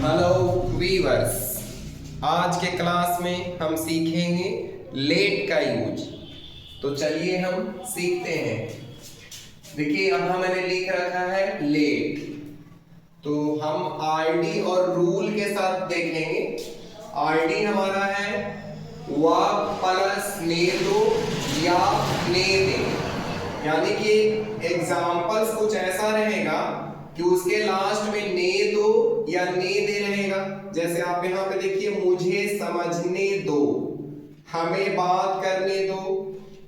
Hello viewers, आज के class में हम सीखेंगे लेट का यूज। तो चलिए हम सीखते हैं। देखिए यहाँ मैंने लिख रखा है लेट, तो हम आरडी और रूल के साथ देखेंगे। आरडी हमारा है वर्ब प्लस ने दो या ने दे, यानी कि एग्जाम्पल्स कुछ ऐसा रहेगा कि उसके लास्ट में ने दो या ने दे रहेगा। जैसे आप यहाँ पे देखिए, मुझे समझने दो, हमें बात करने दो,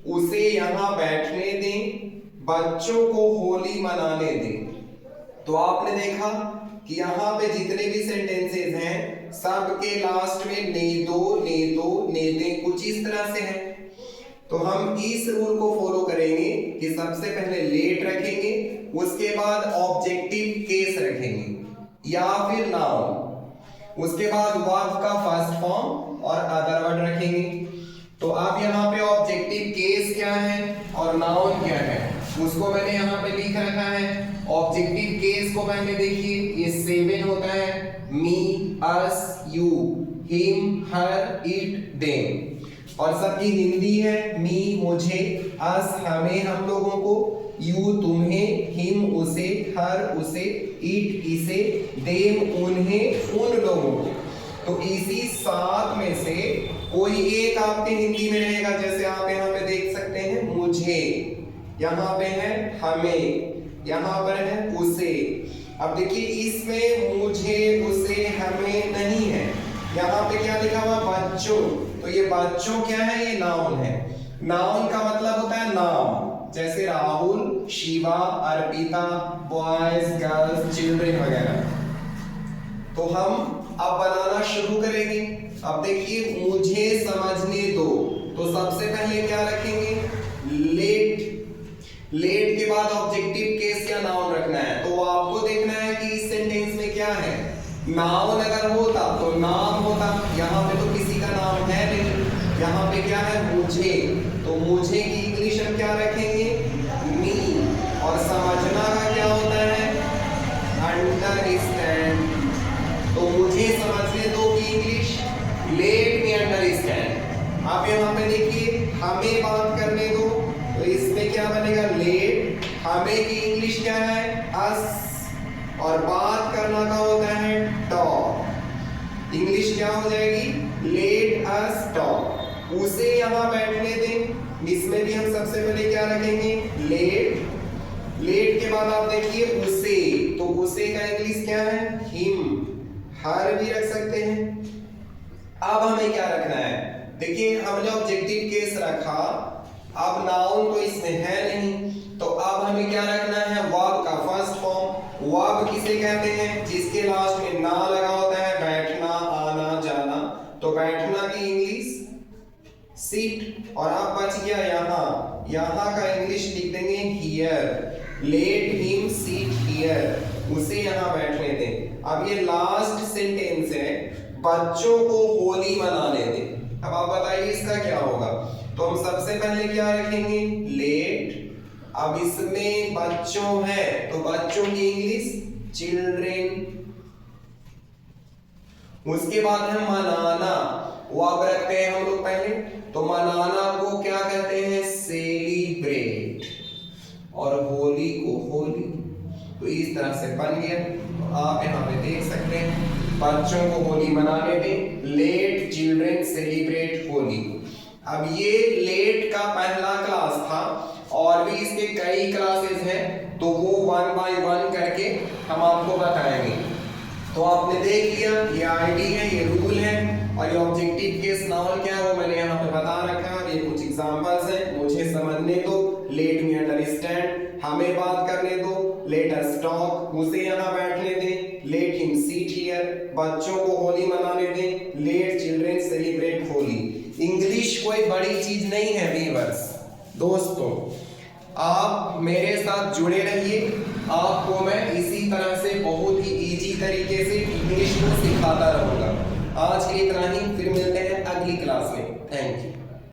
उसे यहाँ बैठने दें, बच्चों को होली मनाने दें। तो आपने देखा कि यहाँ पे जितने भी सेंटेंसेस हैं सबके लास्ट में ने दो ने दे कुछ इस तरह से है। तो हम इस रूल को फॉलो करेंगे कि सबसे पहले लेट रखेंगे, उसके बाद ऑब्जेक्टिव केस रखेंगे या फिर नाउन, उसके बाद वर्ब का फर्स्ट फॉर्म और अदर वर्ड रखेंगे। तो अब यहाँ पे ऑब्जेक्टिव केस क्या है और नाउन क्या है उसको मैंने यहाँ पे लिख रखा है। ऑब्जेक्टिव केस को पहले देखिए, ये 7 होता है, me, us, you, him, her, it, them, और सबकी हिंदी है मी मुझे, अस हमें हम लोगों को, यू तुम्हें, हिम उसे, हर उसे, इट इसे, देम उन्हें उन लोगों को। तो इसी 7 में से कोई एक आपके हिंदी में रहेगा। जैसे आप यहाँ पे देख सकते हैं, मुझे, यहाँ पे है हमें, यहाँ पर है उसे। अब देखिए इसमें मुझे, उसे, हमें नहीं है, यहाँ पे क्या लिखा हुआ, बच्चों। तो ये बच्चों क्या है, ये नाउन है। नाउन का मतलब होता है नाम, जैसे Rahul, Shiva, Arpita, boys, girls, children वगैरह। तो हम अब बनाना शुरू करेंगे। अब देखिए, मुझे समझने दो, तो सबसे पहले क्या रखेंगे, लेट। लेट के बाद ऑब्जेक्टिव केस या नाउन रखना है। तो आपको देखना है कि इस सेंटेंस में क्या है। नाउन अगर होता तो नाम होता, यहाँ पे तो किसी का नाम है नहीं, यहाँ पे क्या है, मुझे। तो मुझे की इंग्लिश हम क्या रखेंगे, मी। और समझना का क्या होता है, अंडरस्टैंड। तो मुझे समझने दो की इंग्लिश, लेट मी अंडरस्टैंड। आप यहाँ पे देखिए, हमें बात करने दो, तो इसमें क्या बनेगा, लेट। हमें की इंग्लिश क्या है, अस, और बात करना का होता है टॉक। इंग्लिश क्या हो जाएगी, लेट अस टॉक। उसे यहाँ बैठने दें, इसमें भी हम सबसे पहले क्या रखेंगे, लेट। लेट के बाद आप देखिए उसे, तो उसे का इंग्लिश क्या है, हिम। हर भी रख सकते हैं। अब हमें क्या रखना है, देखिए हमने ऑब्जेक्टिव केस रखा, अब नाउन तो इसमें है नहीं, तो अब हमें क्या रखना है, वर्ब का फर्स्ट फॉर्म। वर्ब किसे कहते हैं, जिसके लास्ट में ना लगा होता है, बैठना, आना, जाना। तो बैठना की इंग्लिश सिट, और अब बच गया यहाँ, यहाँ का इंग्लिश लिख देंगे here. Let him sit here, उसे यहाँ बैठने दें। अब ये लास्ट सेंटेंस है, बच्चों को होली मनाने दें। अब आप बताइए इसका क्या होगा। तो हम सबसे पहले क्या रखेंगे, लेट। अब इसमें बच्चों है, तो बच्चों की इंग्लिश चिल्ड्रेन। उसके बाद है मनाना, वो अब रखते हैं हम लोग पहले। तो मनाना को क्या कहते हैं, सेलिब्रेट, और होली को होली। तो इस तरह से बन गया। तो आप यहाँ पे देख सकते हैं, बच्चों को होली मनाने दें, लेट चिल्ड्रेन सेलिब्रेट होली। अब ये लेट का पहला क्लास था, और भी इसके कई क्लासेस हैं, तो वो 1 बाय 1 करके हम आपको बताएंगे। तो आपने देख लिया, ये आईडी है, ये रूल है, और ये ऑब्जेक्टिव केस नाउन क्या है वो मैंने यहाँ पे बता रखा है। ये कुछ एग्जांपल्स हैं, मुझे समझने दो, लेट मी अंडरस्टैंड, हमें बात करने दो, लेट अस टॉक, उसे यहाँ बैठने दें, लेट हिम सीट हियर, बच्चों को होली मनाने दें, late children celebrate Holi. English कोई बड़ी चीज नहीं है व्यूअर्स। दोस्तों, आप मेरे साथ जुड़े रहिए, आपको मैं इसी तरह से बहुत ही इजी तरीके से इंग्लिश को सिखाता रहूंगा। आज के इतना ही, फिर मिलते हैं अगली क्लास में। Thank you.